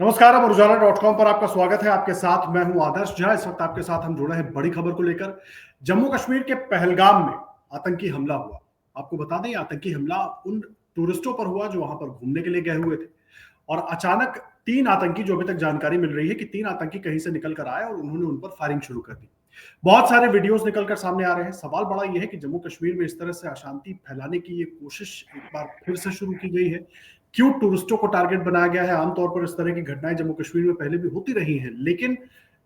नमस्कार, अब उजाला.com पर आपका स्वागत है। आपके साथ मैं हूं आदर्श झा। इस वक्त आपके साथ हम जुड़े हैं बड़ी खबर को लेकर। जम्मू कश्मीर के पहलगाम में आतंकी हमला हुआ। आपको बता दें, आतंकी हमला उन टूरिस्टों पर हुआ जो वहां पर घूमने के लिए गए हुए थे। और अचानक तीन आतंकी, जो अभी तक जानकारी मिल रही है कि तीन आतंकी कहीं से निकल कर आए और उन्होंने उन पर फायरिंग शुरू कर दी। बहुत सारे वीडियोस निकलकर सामने आ रहे हैं। सवाल बड़ा यह है कि जम्मू कश्मीर में इस तरह से अशांति फैलाने की ये कोशिश एक बार फिर से शुरू की गई है। क्यों टूरिस्टों को टारगेट बनाया गया है? आमतौर पर इस तरह की घटनाएं जम्मू कश्मीर में पहले भी होती रही हैं, लेकिन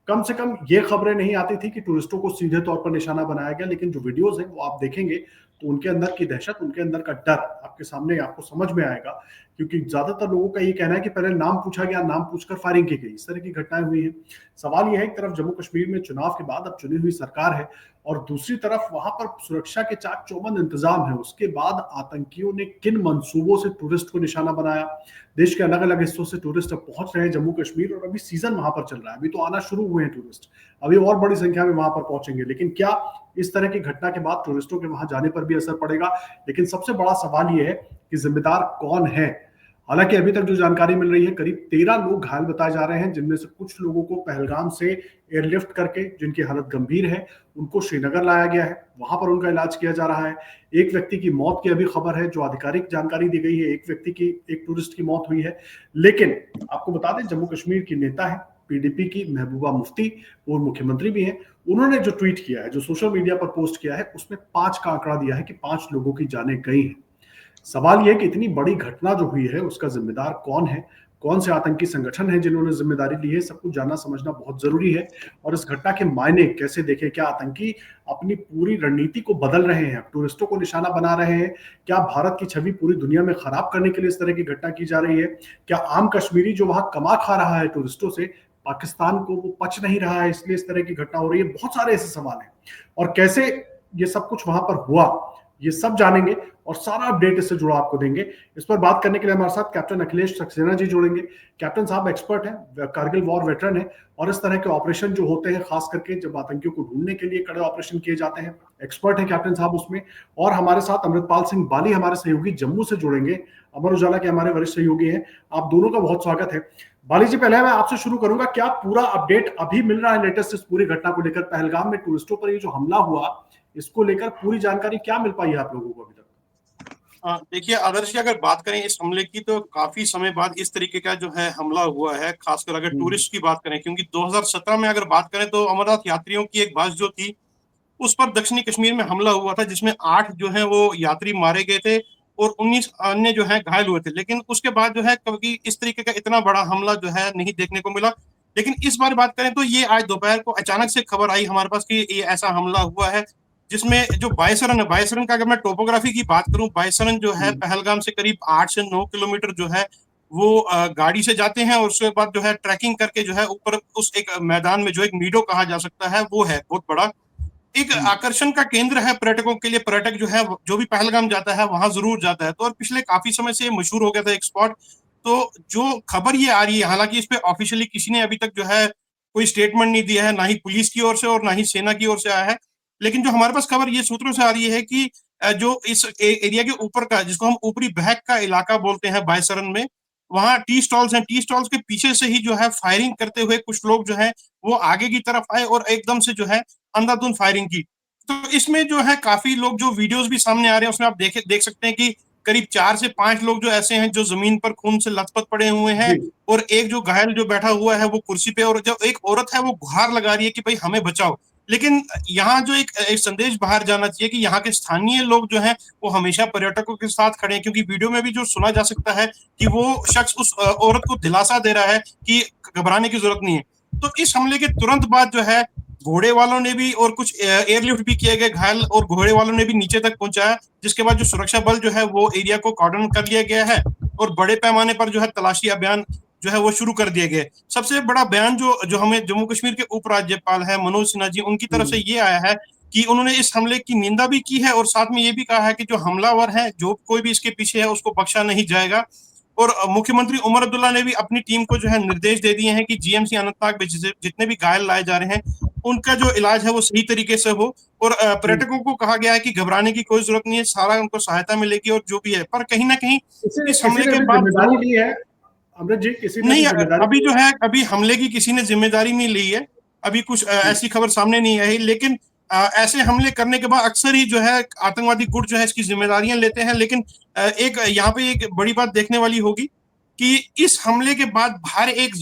कम से कम ये खबरें नहीं आती थी कि टूरिस्टों को सीधे तौर पर निशाना बनाया गया। लेकिन जो वीडियोस हैं वो आप देखेंगे तो उनके अंदर की दहशत, उनके अंदर का डर आपके सामने आपको समझ में आएगा। क्योंकि ज्यादातर लोगों का ये कहना है कि पहले नाम पूछा गया, नाम पूछकर फायरिंग की गई। इस तरह की घटनाएं हुई हैं। सवाल यह है, एक तरफ जम्मू कश्मीर में चुनाव के बाद अब चुनी हुई सरकार है और दूसरी तरफ वहां पर सुरक्षा के चाक चौबंद इंतजाम है। उसके बाद आतंकियों ने किन मंसूबों से टूरिस्ट को निशाना बनाया। देश के अलग अलग हिस्सों से टूरिस्ट अब पहुंच रहे हैं जम्मू कश्मीर और अभी सीजन वहां पर चल रहा है। अभी तो आना शुरू हुए हैं टूरिस्ट, अभी और बड़ी संख्या में वहां पर पहुंचेंगे। लेकिन क्या इस तरह की घटना के बाद टूरिस्टों के वहां जाने पर भी असर पड़ेगा? लेकिन सबसे बड़ा सवाल यह है कि जिम्मेदार कौन है। हालांकि अभी तक जो जानकारी मिल रही है, करीब 13 लोग घायल बताए जा रहे हैं, जिनमें से कुछ लोगों को पहलगाम से एयरलिफ्ट करके, जिनकी हालत गंभीर है, उनको श्रीनगर लाया गया है। वहां पर उनका इलाज किया जा रहा है। एक व्यक्ति की मौत की अभी खबर है, जो आधिकारिक जानकारी दी गई है। एक व्यक्ति की, एक टूरिस्ट की मौत हुई है। लेकिन आपको बता दें, जम्मू कश्मीर की नेता है पीडीपी की महबूबा मुफ्ती, पूर्व मुख्यमंत्री भी हैं। उन्होंने जो ट्वीट किया है, जो सोशल मीडिया पर पोस्ट किया है, उसमें 5 का आंकड़ा दिया है कि 5 लोगों की जानें गई हैं। सवाल यह कि इतनी बड़ी घटना जो हुई है, उसका जिम्मेदार कौन है, कौन से आतंकी संगठन है जिन्होंने जिम्मेदारी ली है, सब कुछ जानना समझना बहुत जरूरी है। और इस घटना के मायने कैसे देखें? क्या आतंकी अपनी पूरी रणनीति को बदल रहे हैं, टूरिस्टों को निशाना बना रहे हैं? क्या भारत की छवि पूरी दुनिया में खराब करने के लिए इस तरह की घटना की जा रही है? क्या आम कश्मीरी जो वहां कमा खा रहा है टूरिस्टों से, पाकिस्तान को वो पच नहीं रहा है, इसलिए इस तरह की घटना हो रही है? बहुत सारे ऐसे सवाल हैं। और कैसे ये सब कुछ वहां पर हुआ, ये सब जानेंगे और सारा अपडेट इससे जुड़ा आपको देंगे। इस पर बात करने के लिए हमारे साथ कैप्टन अखिलेश सक्सेना जी जुड़ेंगे। कैप्टन साहब एक्सपर्ट हैं, कारगिल वॉर वेटरन है और इस तरह के ऑपरेशन जो होते हैं, खास करके जब आतंकियों को ढूंढने के लिए कड़े ऑपरेशन किए जाते हैं, एक्सपर्ट है कैप्टन साहब उसमें। और हमारे साथ अमृतपाल सिंह बाली, हमारे सहयोगी जम्मू से जुड़ेंगे, अमर उजाला के हमारे वरिष्ठ सहयोगी हैं। आप दोनों का बहुत स्वागत है। बाली जी, पहले मैं आपसे शुरू करूंगा, क्या पूरा अपडेट अभी मिल रहा है लेटेस्ट इस पूरी घटना को लेकर? पहलगाम में टूरिस्टों पर ये जो हमला हुआ, इसको लेकर पूरी जानकारी क्या मिल पाई है आप लोगों को अभी तक? देखिए आदर्श की अगर बात करें इस हमले की, तो काफी समय बाद इस तरीके का जो है हमला हुआ है, खासकर अगर टूरिस्ट की बात करें। क्योंकि 2017 में अगर बात करें तो अमरनाथ यात्रियों की एक बस जो थी, उस पर दक्षिणी कश्मीर में हमला हुआ था, जिसमें 8 जो है वो यात्री मारे गए थे और 19 अन्य जो है घायल हुए थे। लेकिन उसके बाद जो है कभी इस तरीके का इतना बड़ा हमला जो है नहीं देखने को मिला। लेकिन इस बार बात करें तो ये आज दोपहर को अचानक से खबर आई हमारे पास कि ये ऐसा हमला हुआ है, जिसमें जो बायसरन है, बायसरन का अगर मैं टोपोग्राफी की बात करूं, बायसरन जो है पहलगाम से करीब 8 से 9 किलोमीटर जो है वो गाड़ी से जाते हैं, और उसके बाद जो है ट्रैकिंग करके जो है ऊपर उस एक मैदान में, जो एक मीडो कहा जा सकता है, वो है बहुत बड़ा एक आकर्षण का केंद्र है पर्यटकों के लिए। पर्यटक जो है, जो भी पहलगाम जाता है वहां जरूर जाता है। तो और पिछले काफी समय से मशहूर हो गया था एक स्पॉट। तो जो खबर ये आ रही है, हालांकि इस पे ऑफिशियली किसी ने अभी तक जो है कोई स्टेटमेंट नहीं दिया है, ना ही पुलिस की ओर से और ना ही सेना की ओर से आया है। लेकिन जो हमारे पास खबर ये सूत्रों से आ रही है कि जो इस एरिया के ऊपर का, जिसको हम ऊपरी बहक का इलाका बोलते हैं बायसरन में, वहां टी स्टॉल्स हैं। टी स्टॉल्स के पीछे से ही जो है फायरिंग करते हुए कुछ लोग जो है वो आगे की तरफ आए और एकदम से जो है अंधाधुंध फायरिंग की। तो इसमें जो है काफी लोग, जो वीडियोस भी सामने आ रहे हैं उसमें आप देख सकते हैं कि करीब 4 से 5 लोग जो ऐसे हैं जो जमीन पर खून से लथपथ पड़े हुए हैं, जी। और एक जो घायल जो बैठा हुआ है वो कुर्सी पे, और जो एक औरत है वो गुहार लगा रही है कि भाई हमें बचाओ। लेकिन यहाँ जो एक संदेश बाहर जाना चाहिए कि यहाँ के स्थानीय लोग जो हैं वो हमेशा पर्यटकों के साथ खड़े हैं। क्योंकि वीडियो में भी जो सुना जा सकता है कि वो शख्स उस औरत को दिलासा दे रहा है कि घबराने की जरूरत नहीं है। तो इस हमले के तुरंत बाद जो है घोड़े वालों ने भी, और कुछ एयरलिफ्ट भी किए गए घायल, और घोड़े वालों ने भी नीचे तक पहुंचाया, जिसके बाद जो सुरक्षा बल जो है वो एरिया को कॉर्डन कर लिया गया है, और बड़े पैमाने पर जो है तलाशी अभियान जो है वो शुरू कर दिए गए। सबसे बड़ा बयान जो जो हमें जम्मू कश्मीर के उपराज्यपाल है मनोज सिन्हा जी, उनकी तरफ से ये आया है कि उन्होंने इस हमले की निंदा भी की है, और साथ में ये भी कहा है कि जो हमलावर है, जो कोई भी इसके पीछे है, उसको बख्शा नहीं जाएगा। और मुख्यमंत्री उमर अब्दुल्ला ने भी अपनी टीम को जो है निर्देश दे दिए हैं कि जीएमसी अनंतनाग में जितने भी घायल लाए जा रहे हैं, उनका जो इलाज है वो सही तरीके से हो। और पर्यटकों को कहा गया है कि घबराने की कोई जरूरत नहीं है, सारा उनको सहायता मिलेगी और जो भी है। पर कहीं ना कहीं किसी इस किसी हमले ने के भी बाद जिम्मेदारी जरूर ली है? अमृत जी, किसी ने नहीं, जिम्मेदारी अभी जो है अभी हमले की किसी ने जिम्मेदारी नहीं ली है, अभी कुछ ऐसी खबर सामने नहीं आई, लेकिन ऐसे हमले करने के बाद अक्सर ही जो है आतंकवादी गुट जो है इसकी जिम्मेदारियां लेते हैं। लेकिन एक यहाँ पे एक बड़ी बात देखने वाली होगी कि इस हमले के बाद बाहर एक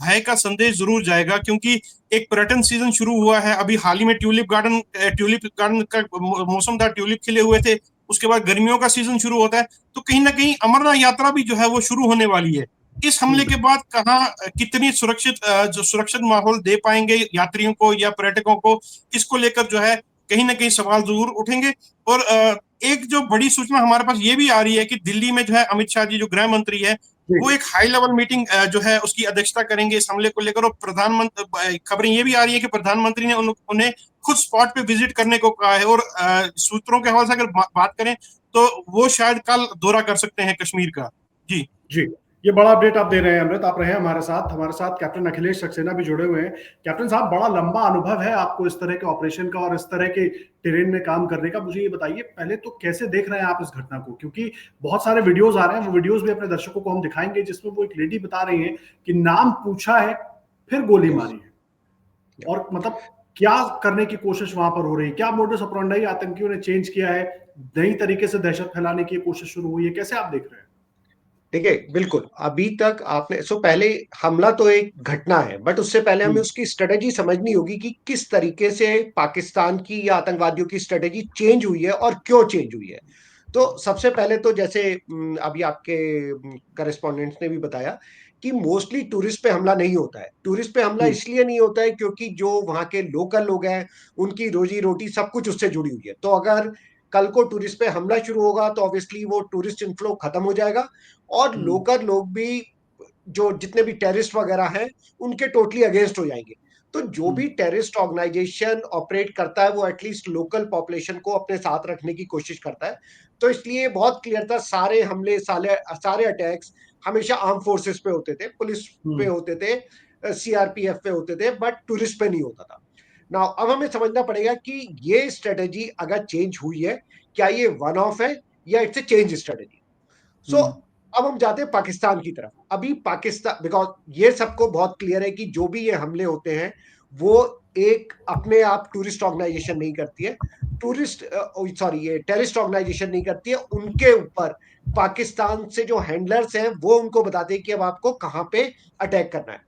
भय का संदेश जरूर जाएगा, क्योंकि एक पर्यटन सीजन शुरू हुआ है। अभी हाल ही में ट्यूलिप गार्डन का मौसम था, ट्यूलिप खिले हुए थे। उसके बाद गर्मियों का सीजन शुरू होता है, तो कहीं ना कहीं अमरनाथ यात्रा भी जो है वो शुरू होने वाली है। इस हमले के बाद कहाँ कितनी सुरक्षित माहौल दे पाएंगे यात्रियों को या पर्यटकों को, इसको लेकर जो है कहीं ना कहीं सवाल जरूर उठेंगे। और एक जो बड़ी सूचना हमारे पास ये भी आ रही है कि दिल्ली में जो है अमित शाह जी जो गृह मंत्री है, वो एक हाई लेवल मीटिंग जो है उसकी अध्यक्षता करेंगे इस हमले को लेकर। और प्रधानमंत्री, खबरें ये भी आ रही है कि प्रधानमंत्री ने उन्हें खुद स्पॉट पे विजिट करने को कहा है। और सूत्रों के हवाले से अगर बात करें तो वो शायद कल दौरा कर सकते हैं कश्मीर का। जी जी, ये बड़ा अपडेट आप दे रहे हैं अमृत। आप रहे हैं हमारे साथ कैप्टन अखिलेश सक्सेना भी जुड़े हुए हैं। कैप्टन साहब, बड़ा लंबा अनुभव है आपको इस तरह के ऑपरेशन का और इस तरह के टेरेन में काम करने का। मुझे ये बताइए पहले तो कैसे देख रहे हैं आप इस घटना को, क्योंकि बहुत सारे वीडियोस आ रहे हैं, वो वीडियोस भी अपने दर्शकों को हम दिखाएंगे, जिसमें वो एक लेडी बता रही है कि नाम पूछा है फिर गोली मारी है। और मतलब क्या करने की कोशिश वहां पर हो रही है, क्या मोडस ऑपरेंडी आतंकियों ने चेंज किया है, नई तरीके से दहशत फैलाने की कोशिश शुरू हुई है, कैसे आप देख रहे हैं? देखिए, बिल्कुल अभी तक आपने पहले हमला तो एक घटना है, बट उससे पहले हमें उसकी स्ट्रेटेजी समझनी होगी कि किस तरीके से पाकिस्तान की या आतंकवादियों की स्ट्रेटेजी चेंज हुई है और क्यों चेंज हुई है। तो सबसे पहले तो जैसे अभी आपके करेस्पॉन्डेंट्स ने भी बताया कि मोस्टली टूरिस्ट पे हमला नहीं होता है। टूरिस्ट पे हमला इसलिए नहीं होता है क्योंकि जो वहां के लोकल लोग हैं उनकी रोजी रोटी सब कुछ उससे जुड़ी हुई है। तो अगर कल को टूरिस्ट पे हमला शुरू होगा तो ऑब्वियसली वो टूरिस्ट इनफ्लो खत्म हो जाएगा और लोकल लोग भी, जो जितने भी टेररिस्ट वगैरह हैं, उनके टोटली अगेंस्ट हो जाएंगे। तो जो भी टेररिस्ट ऑर्गेनाइजेशन ऑपरेट करता है वो एटलीस्ट लोकल पॉपुलेशन को अपने साथ रखने की कोशिश करता है। तो इसलिए बहुत क्लियर था, सारे हमले सारे अटैक्स हमेशा आर्म फोर्सेस पे होते थे, पुलिस पे होते थे, सीआरपीएफ पे होते थे, बट टूरिस्ट पे नहीं होता था ना। अब हमें समझना पड़ेगा कि ये स्ट्रेटेजी अगर चेंज हुई है, क्या ये वन ऑफ है या इट्स ए चेंज स्ट्रेटेजी। सो अब हम जाते हैं पाकिस्तान की तरफ। अभी पाकिस्तान, बिकॉज ये सबको बहुत क्लियर है कि जो भी ये हमले होते हैं वो एक अपने आप टूरिस्ट ऑर्गेनाइजेशन नहीं करती है, ये टेररिस्ट ऑर्गेनाइजेशन नहीं करती है। उनके ऊपर पाकिस्तान से जो हैंडलर्स हैं वो उनको बताते हैं कि अब आपको कहां पे अटैक करना है।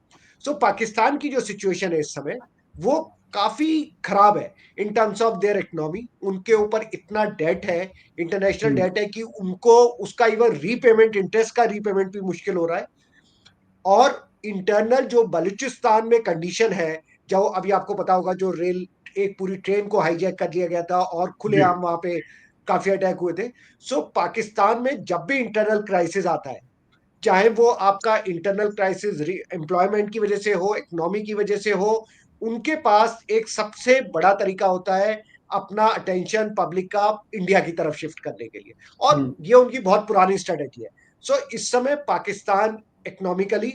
सो पाकिस्तान की जो सिचुएशन है इस समय वो काफी खराब है in terms of their economy. उनके ऊपर इतना डेट है, इंटरनेशनल डेट है, कि उनको उसका इवन रीपेमेंट, इंटरेस्ट का रीपेमेंट भी मुश्किल हो रहा है। और इंटरनल जो बलूचिस्तान में कंडीशन है, जो अभी आपको पता होगा, जो रेल एक पूरी ट्रेन को हाईजैक कर दिया गया था और खुलेआम वहां पे काफी अटैक हुए थे। सो पाकिस्तान में जब भी इंटरनल क्राइसिस आता है, चाहे वो आपका इंटरनल क्राइसिस एम्प्लॉयमेंट की वजह से हो, इकोनॉमी की वजह से हो, उनके पास एक सबसे बड़ा तरीका होता है अपना अटेंशन पब्लिक का इंडिया की तरफ शिफ्ट करने के लिए, और ये उनकी बहुत पुरानी स्ट्रेटेजी है। सो इस समय Pakistan economically,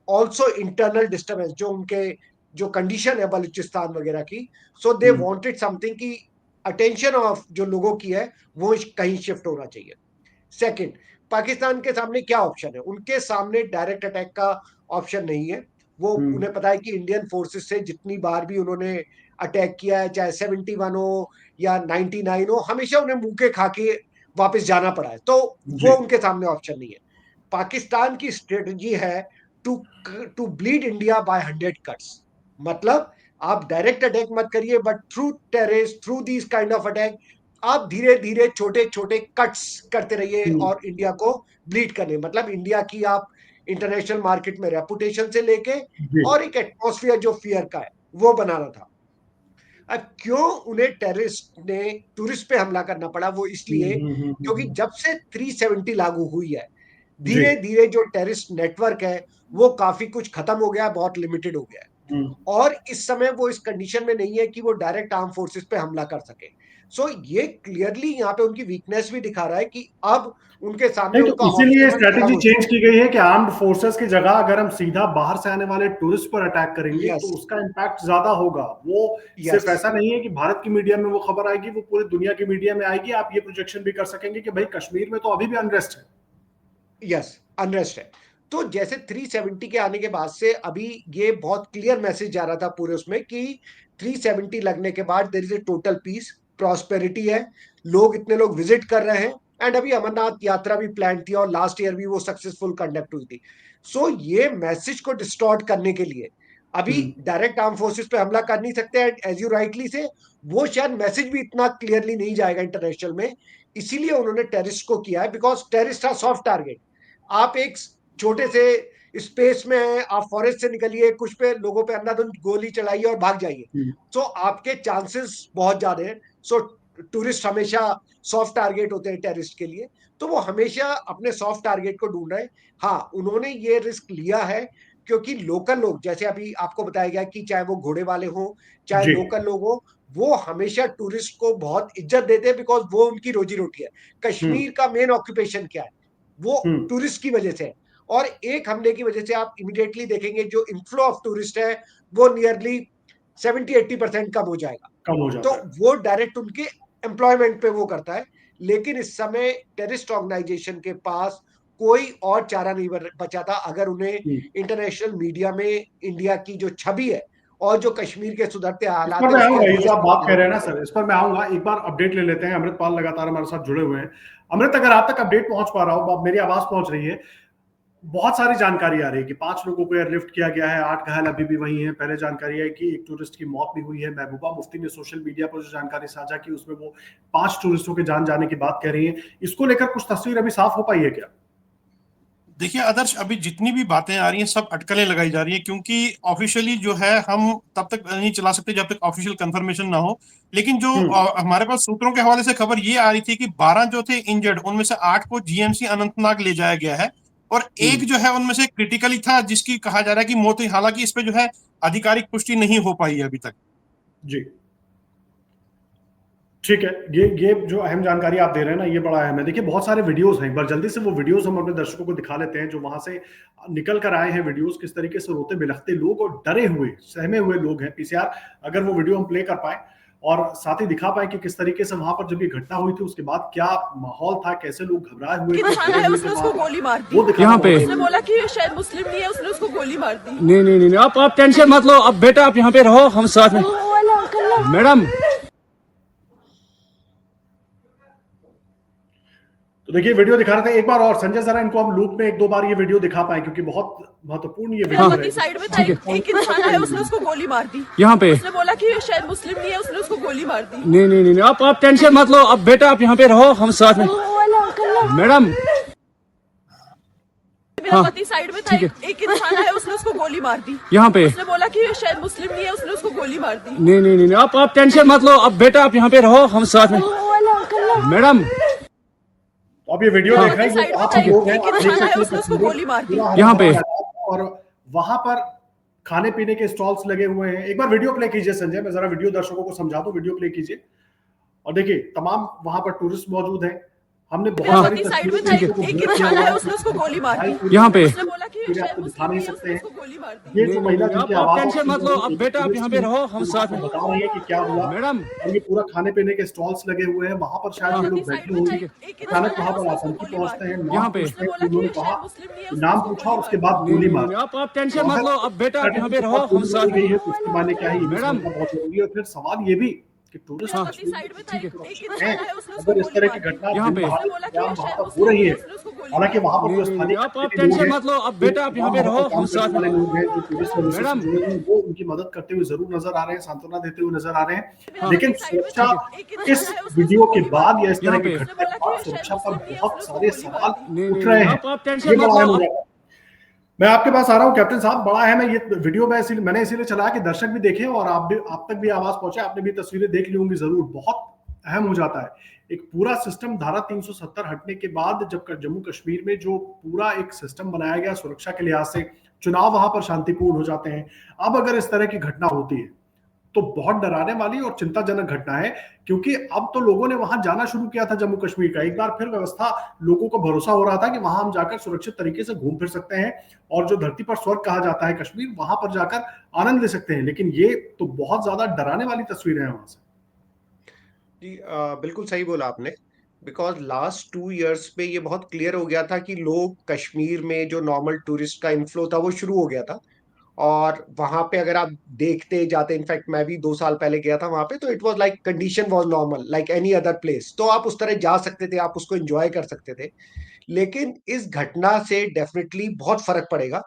also internal disturbance, जो उनके जो कंडीशन है बलूचिस्तान वगैरह की, सो दे वांटेड समथिंग कि अटेंशन ऑफ जो लोगों की है वो कहीं शिफ्ट होना चाहिए। सेकंड, पाकिस्तान के सामने क्या ऑप्शन है? उनके सामने डायरेक्ट अटैक का ऑप्शन नहीं है। वो उन्हें पता है कि इंडियन फोर्सेस से जितनी बार भी उन्होंने अटैक किया है, चाहे 71 हो या 99 हो, हमेशा उन्हें मुंह के खा के वापस जाना पड़ा है। तो वो उनके सामने ऑप्शन नहीं है। पाकिस्तान की स्ट्रेटजी है to to bleed India by 100 cuts. मतलब आप डायरेक्ट अटैक मत करिए, but through terrorist, through this kind of attack, आप धीरे धीरे छोटे छोटे कट्स करते रहिए और इंडिया को ब्लीड करने, मतलब इंडिया की आप इंटरनेशनल मार्केट में रेपुटेशन से लेके और एक एटमॉस्फेयर जो फियर का है वो बनाना था। अब क्यों उन्हें टेररिस्ट ने टूरिस्ट पे हमला करना पड़ा? वो इसलिए क्योंकि जब से 370 लागू हुई है, धीरे धीरे जो टेररिस्ट नेटवर्क है वो काफी कुछ खत्म हो गया, बहुत लिमिटेड हो गया है। और इस समय वो इस कंडीशन में नहीं है कि वो डायरेक्ट आर्म फोर्सेस पे हमला कर सके। सो ये क्लियरली यहाँ पे उनकी वीकनेस भी दिखा रहा है कि अब उनके सामने तो इसीलिए स्ट्रेटेजी चेंज की गई है कि आर्म्ड फोर्सेस की जगह अगर हम सीधा बाहर से आने वाले टूरिस्ट पर अटैक करेंगे तो उसका इम्पैक्ट ज्यादा होगा। वो सिर्फ ऐसा नहीं है कि भारत की मीडिया में वो खबर आएगी, वो पूरी दुनिया की मीडिया में आएगी। आप ये प्रोजेक्शन भी कर सकेंगे कि भाई कश्मीर में तो अभी भी अनरेस्ट है। यस, अनरेस्ट है। तो जैसे 370 के आने के बाद से अभी ये बहुत क्लियर मैसेज जा रहा था पूरे उसमें कि 370 लगने के बाद there is a total peace, prosperity है, लोग इतने लोग विजिट कर रहे हैं। एंड अभी अमरनाथ यात्रा भी प्लान थी और लास्ट ईयर भी वो सक्सेसफुल कंडक्ट हुई थी। सो ये मैसेज को डिस्टॉर्ट करने के लिए अभी डायरेक्ट आर्म फोर्सेस पे हमला कर नहीं सकते। एज यू राइटली से, वो शायद मैसेज भी इतना क्लियरली नहीं जाएगा इंटरनेशनल में, इसीलिए उन्होंने टेररिस्ट को किया है, because terrorist are soft target. आप एक छोटे से स्पेस में हैं, आप फॉरेस्ट से निकलिए, कुछ पे लोगों पे अंधाधुंध गोली चलाइए और भाग जाइए, तो आपके चांसेस बहुत ज्यादा हैं। सो टूरिस्ट हमेशा सॉफ्ट टारगेट होते हैं टेररिस्ट के लिए, तो वो हमेशा अपने सॉफ्ट टारगेट को ढूंढ रहे हैं। हाँ, उन्होंने ये रिस्क लिया है क्योंकि लोकल लोग, जैसे अभी आपको बताया गया कि चाहे वो घोड़े वाले हो चाहे लोकल लोग हो, वो हमेशा टूरिस्ट को बहुत इज्जत देते हैं, बिकॉज वो उनकी रोजी रोटी है। कश्मीर का मेन ऑक्यूपेशन क्या है, वो टूरिस्ट की वजह से है। और एक हमले की वजह से आप इमीडिएटली देखेंगे जो इनफ्लो ऑफ टूरिस्ट है वो नियरली 70-80% कम हो जाएगा। कम हो जाता तो है। वो डायरेक्ट उनके एम्प्लॉयमेंट पे वो करता है। लेकिन इस समय टेररिस्ट ऑर्गेनाइजेशन के पास कोई और चारा नहीं बचा था, अगर उन्हें इंटरनेशनल मीडिया में इंडिया की जो छवि है और जो कश्मीर के सुधरते हालात इस पर मैं है आऊंगा, ये जो आप बात कह रहे हैं ना उसके सर, इस पर मैं आऊंगा। एक बार अपडेट ले लेते हैं। अमृतपाल लगातार हमारे साथ जुड़े हुए हैं। अमृत, अगर आप तक अपडेट पहुंच पा रहा हो, मेरी आवाज पहुंच रही है। बहुत सारी जानकारी आ रही है कि 5 लोगों को एयरलिफ्ट किया गया है, 8 घायल अभी भी वही हैं। पहले जानकारी है कि एक टूरिस्ट की मौत भी हुई है। महबूबा मुफ्ती ने सोशल मीडिया पर जो जानकारी साझा की उसमें वो 5 टूरिस्टों के जान जाने की बात कह रही है। इसको लेकर कुछ तस्वीर अभी साफ हो पाई है क्या? देखिए आदर्श, अभी जितनी भी बातें आ रही हैं सब अटकलें लगाई जा रही हैं, क्योंकि ऑफिशियली जो है हम तब तक नहीं चला सकते जब तक ऑफिशियल कंफर्मेशन ना हो। लेकिन जो हमारे पास सूत्रों के हवाले से खबर ये आ रही थी कि 12 जो थे इंजर्ड, उनमें से 8 को जीएमसी अनंतनाग ले जाया गया है और एक जो है उनमें से क्रिटिकली था जिसकी कहा जा रहा है कि मौत हुई। हालांकि इस पे जो है आधिकारिक पुष्टि नहीं हो पाई है अभी तक। जी ठीक है, ये जो अहम जानकारी आप दे रहे हैं ना, ये बड़ा अहम है। देखिए बहुत सारे वीडियोस हैं, एक बार जल्दी से वो वीडियोस हम अपने दर्शकों को दिखा लेते हैं जो वहां से निकल कर आए हैं। वीडियोस किस तरीके से रोते बिलखते लोग और डरे हुए सहमे हुए लोग हैं। पीसीआर अगर वो वीडियो हम प्ले कर पाए और साथ ही दिखा पाए कि किस तरीके से वहां पर जब ये घटना हुई थी उसके बाद क्या माहौल था, कैसे लोग घबराए हुए थे, उसने उसको गोली मार दी। वो यहाँ पे उसने बोला कि शायद मुस्लिम नहीं है, उसने उसको गोली मार दी। नहीं नहीं नहीं, आप टेंशन मत लो। अब बेटा आप यहाँ पे रहो, हम साथ में। मैडम तो देखिए वीडियो दिखा रहे थे। एक बार और संजय जरा इनको हम लूप में 1-2 बार ये वीडियो दिखा पाए क्योंकि बहुत महत्वपूर्ण ये वीडियो है। साइड में था एक इंसान है, उसने उसको गोली मार दी। यहाँ पे उसने बोला कि शायद मुस्लिम नहीं है, उसने उसको गोली मार दी। नहीं नहीं नहीं, आप टेंशन मत लो। अब बेटा आप यहाँ पे रहो, हम साथ में। मैडम साइड में था एक इंसान है, उसने उसको गोली मार दी। यहाँ पे उसने बोला कि शायद मुस्लिम नहीं है, उसने उसको गोली मार दी। नहीं नहीं नहीं, आप टेंशन मत लो। अब बेटा आप यहाँ पे रहो, हम साथ में। मैडम अब ये वीडियो देख रहे हैं, वहां पर लोग हैं, आप देख सकते हैं उसने उसको गोली मार दी। यहाँ पे और वहां पर खाने पीने के स्टॉल्स लगे हुए हैं। एक बार वीडियो प्ले कीजिए संजय, मैं जरा वीडियो दर्शकों को समझा दूं। वीडियो प्ले कीजिए और देखिए तमाम वहां पर टूरिस्ट मौजूद हैं। हमने बहुत सारी साइड में था एक इंसान है, उसने उसको गोली मार दी। यहाँ पे उसने बोला कि शायद दिखा नहीं सकते हैं। गोली मार दी। ये जो महिला जिनकी आप आवाज टेंशन मत लो। अब बेटा आप यहाँ पे रहो, हम साथ में। बता रही है कि क्या हुआ। मैडम और ये पूरा खाने पीने के स्टॉल्स लगे हुए हैं, वहां पर शायद ये लोग बैठे हुए हैं। अचानक वहां पर आतंकी पहुंचते हैं। यहाँ पे उन्होंने कहा, नाम पूछा और उसके बाद गोली मार। आप टेंशन मत लो। अब बेटा आप यहाँ पे रहो, हम साथ में। उसके माने क्या है, मैडम बहुत जरूरी है। और फिर सवाल ये भी कि टूरिस्ट अगर इस तरह की घटना यहाँ पे हो रही है, हालांकि वहां पर जो स्थानीय आप टेंशन मत लो। अब बेटा आप यहाँ पे रहो, हम साथ में। लोग हैं जो टूरिस्ट मैडम वो उनकी मदद करते हुए जरूर नजर आ रहे हैं, सांत्वना देते हुए नजर आ रहे हैं। लेकिन सुरक्षा इस वीडियो के बाद या इस तरह की घटना के बाद सुरक्षा पर बहुत सारे सवाल उठ रहे हैं। आप टेंशन मत लो। मैं आपके पास आ रहा हूं कैप्टन साहब, बड़ा है। मैं ये वीडियो मैंने इसीलिए चलाया कि दर्शक भी देखें और आप तक भी आवाज पहुंचे। आपने भी तस्वीरें देख ली होंगी जरूर। बहुत अहम हो जाता है एक पूरा सिस्टम। धारा 370 हटने के बाद जब जम्मू कश्मीर में जो पूरा एक सिस्टम बनाया गया सुरक्षा के लिहाज से, चुनाव वहां पर शांतिपूर्ण हो जाते हैं। अब अगर इस तरह की घटना होती है तो बहुत डराने वाली और चिंताजनक घटना है, क्योंकि अब तो लोगों ने वहां जाना शुरू किया था जम्मू कश्मीर का। एक बार फिर व्यवस्था, लोगों को भरोसा हो रहा था कि वहां हम जाकर सुरक्षित तरीके से घूम फिर सकते हैं और जो धरती पर स्वर्ग कहा जाता है कश्मीर, वहां पर जाकर आनंद ले सकते हैं। लेकिन ये तो बहुत ज्यादा डराने वाली तस्वीरें हैं वहां से। जी बिल्कुल सही बोला आपने। बिकॉज लास्ट 2 इयर्स में ये बहुत क्लियर हो गया था कि लोग कश्मीर में जो नॉर्मल टूरिस्ट का इन्फ्लो था वो शुरू हो गया था। और वहां पे अगर आप देखते जाते, इनफैक्ट मैं भी 2 साल पहले गया था वहां पे, तो it was like condition was normal like any other place, तो आप उस तरह जा सकते थे, आप उसको एंजॉय कर सकते थे। लेकिन इस घटना से डेफिनेटली बहुत फर्क पड़ेगा,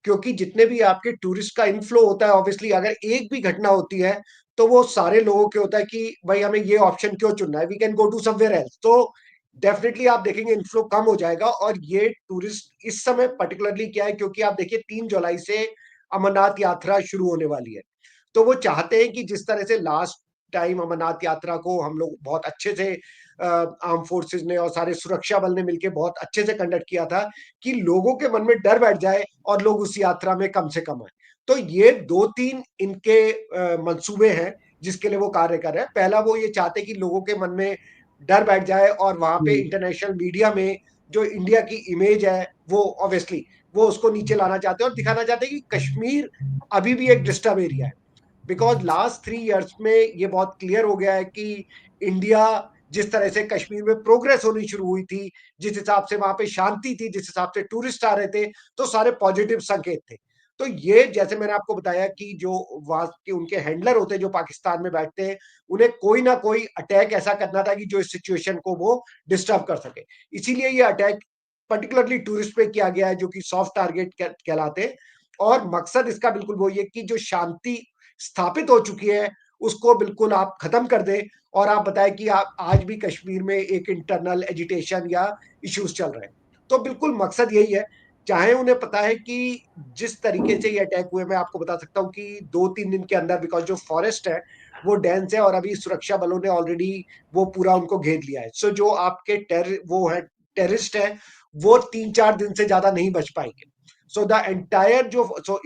क्योंकि जितने भी आपके टूरिस्ट का इनफ्लो होता है, ऑब्वियसली अगर एक भी घटना होती है तो वो सारे लोगों के होता है कि भाई हमें ये ऑप्शन क्यों चुनना है, we can go to somewhere else. तो डेफिनेटली आप देखेंगे इनफ्लो कम हो जाएगा। और ये टूरिस्ट इस समय पर्टिकुलरली क्या है, क्योंकि आप देखिए 3 जुलाई से अमरनाथ यात्रा शुरू होने वाली है। तो वो चाहते हैं कि जिस तरह से लास्ट टाइम अमरनाथ यात्रा को हम लोग बहुत अच्छे से आर्म फोर्सेस ने और सारे सुरक्षा बल ने मिलकर बहुत अच्छे से कंडक्ट किया था, कि लोगों के मन में डर बैठ जाए और लोग उस यात्रा में कम से कम आए। तो ये 2-3 इनके मंसूबे हैं जिसके लिए वो कार्य कर रहे हैं। पहला, वो ये चाहते हैं कि लोगों के मन में डर बैठ जाए, और वहां पे इंटरनेशनल मीडिया में जो इंडिया की इमेज है वो ऑब्वियसली वो उसको नीचे लाना चाहते हैं और दिखाना चाहते हैं कि कश्मीर अभी भी एक डिस्टर्ब एरिया है। बिकॉज लास्ट 3 इयर्स में ये बहुत क्लियर हो गया है कि इंडिया जिस तरह से कश्मीर में प्रोग्रेस होनी शुरू हुई थी, जिस हिसाब से वहां पे शांति थी, जिस हिसाब से टूरिस्ट आ रहे थे, तो सारे पॉजिटिव संकेत थे। तो ये जैसे मैंने आपको बताया कि जो वहां के उनके हैंडलर होते हैं जो पाकिस्तान में बैठते हैं, उन्हें कोई ना कोई अटैक ऐसा करना था कि जो इस सिचुएशन को वो डिस्टर्ब कर सके। इसीलिए ये अटैक पर्टिकुलरली टूरिस्ट पे किया गया है, जो कि सॉफ्ट टारगेट कहलाते हैं। और मकसद इसका बिल्कुल वही है कि जो शांति स्थापित हो चुकी है उसको बिल्कुल आप खत्म कर दें। और आप बताएं कि आप आज भी कश्मीर में एक इंटरनल एजिटेशन या इश्यूज चल रहे हैं। तो बिल्कुल मकसद यही है। चाहे उन्हें पता है कि जिस तरीके से ये अटैक हुए, मैं आपको बता सकता हूँ कि 2-3 दिन के अंदर, बिकॉज जो फॉरेस्ट है वो डेंस है और अभी सुरक्षा बलों ने ऑलरेडी वो पूरा उनको घेर लिया है। सो जो आपके वो है टेररिस्ट है, वो 3-4 दिन से ज्यादा नहीं बच पाएंगे। सो द एंटायर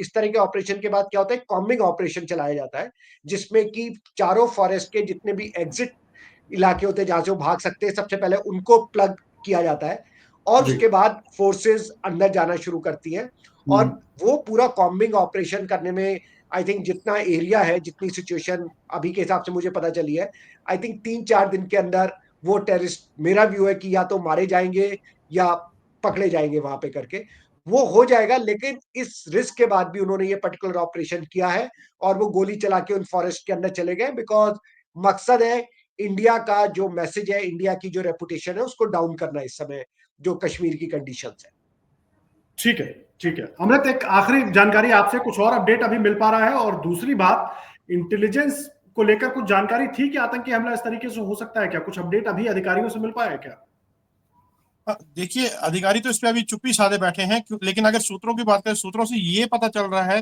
इस तरह के ऑपरेशन के बाद क्या होता है, कॉम्बिंग ऑपरेशन चलाया जाता है, जिसमें कि चारों फॉरेस्ट के जितने भी एग्जिट इलाके होते हैं जहां से वो भाग सकते हैं, सबसे पहले उनको प्लग किया जाता है। और जी। उसके बाद फोर्सेस अंदर जाना शुरू करती हैं। और वो पूरा कॉम्बिंग ऑपरेशन करने में आई थिंक जितना एरिया है, जितनी सिचुएशन अभी के हिसाब से मुझे पता चली है, आई थिंक 3-4 दिन के अंदर वो टेररिस्ट, मेरा व्यू है कि या तो मारे जाएंगे या पकड़े जाएंगे वहां पे करके, वो हो जाएगा। लेकिन इस रिस्क के बाद भी उन्होंने ये पर्टिकुलर ऑपरेशन किया है और वो गोली चला के उन फॉरेस्ट के अंदर चले गए, बिकॉज मकसद है इंडिया का जो मैसेज है, इंडिया की जो रेपुटेशन है, उसको डाउन करना इस समय जो कश्मीर की कंडीशंस है। ठीक है, ठीक है। अमृत, एक आखिरी जानकारी आपसे, कुछ और अपडेट अभी मिल पा रहा है? और दूसरी बात, इंटेलिजेंस को लेकर कुछ जानकारी थी कि आतंकी हमला इस तरीके से हो सकता है क्या? कुछ अपडेट अभी अधिकारियों से मिल पाया है क्या? देखिए, अधिकारी तो इस पे अभी चुप्पी साधे बैठे हैं, लेकिन अगर सूत्रों की बात करें, सूत्रों से ये पता चल रहा है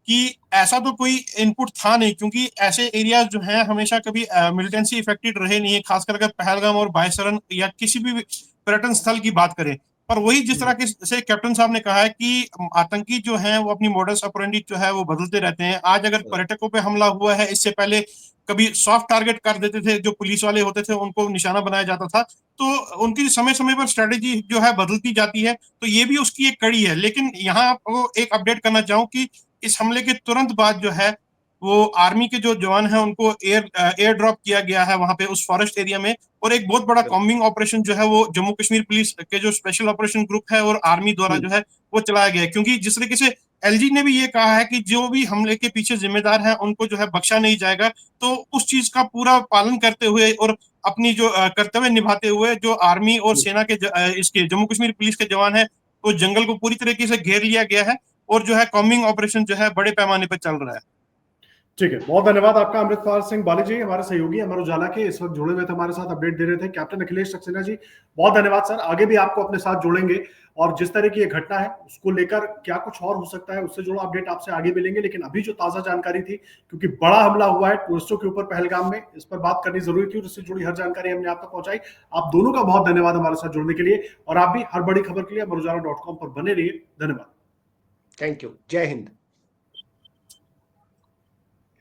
कि ऐसा तो कोई इनपुट था नहीं, क्योंकि ऐसे एरियाज जो हैं हमेशा कभी मिलिटेंसी इफेक्टेड रहे नहीं है, खासकर अगर पहलगाम और बायसरन या किसी भी पर्यटन स्थल की बात करें। पर वही जिस तरह के से कैप्टन साहब ने कहा है कि आतंकी जो हैं वो अपनी मॉडस ऑपरेंडी जो है वो बदलते रहते हैं। आज अगर पर्यटकों पे हमला हुआ है, इससे पहले कभी सॉफ्ट टारगेट कर देते थे, जो पुलिस वाले होते थे उनको निशाना बनाया जाता था। तो उनकी समय समय पर स्ट्रेटेजी जो है बदलती जाती है, तो ये भी उसकी एक कड़ी है। लेकिन यहाँ आपको एक अपडेट करना चाहूँ कि इस हमले के तुरंत बाद जो है वो आर्मी के जो जवान हैं उनको एयर ड्रॉप किया गया है वहां पे उस फॉरेस्ट एरिया में। और एक बहुत बड़ा कॉम्बिंग ऑपरेशन जो है वो जम्मू कश्मीर पुलिस के जो स्पेशल ऑपरेशन ग्रुप है और आर्मी द्वारा जो है वो चलाया गया है। क्योंकि जिस तरीके से एलजी ने भी ये कहा है कि जो भी हमले के पीछे जिम्मेदार हैं उनको जो है बख्शा नहीं जाएगा, तो उस चीज का पूरा पालन करते हुए और अपनी जो कर्तव्य निभाते हुए जो आर्मी और सेना के इसके जम्मू कश्मीर पुलिस के जवान हैं, तो जंगल को पूरी तरीके से घेर लिया गया है और जो है कॉम्बिंग ऑपरेशन जो है बड़े पैमाने पर चल रहा है। ठीक है, बहुत धन्यवाद आपका अमृतपाल सिंह बाली जी, हमारे सहयोगी अमर उजाला के इस वक्त जुड़े हुए थे, हमारे साथ अपडेट दे रहे थे। कैप्टन अखिलेश सक्सेना जी, बहुत धन्यवाद सर। आगे भी आपको अपने साथ जोड़ेंगे और जिस तरह की ये घटना है उसको लेकर क्या कुछ और हो सकता है उससे जुड़ा अपडेट आपसे आगे मिलेंगे। लेकिन अभी जो ताजा जानकारी थी, क्योंकि बड़ा हमला हुआ है टूरिस्टों के ऊपर पहलगाम में, इस पर बात करनी जरूरी थी और इससे जुड़ी हर जानकारी हमने आप तक पहुंचाई। आप दोनों का बहुत धन्यवाद हमारे साथ जुड़ने के लिए, और आप भी हर बड़ी खबर के लिए अमर उजाला.com पर बने रहिए। धन्यवाद। Thank you. जय हिंद।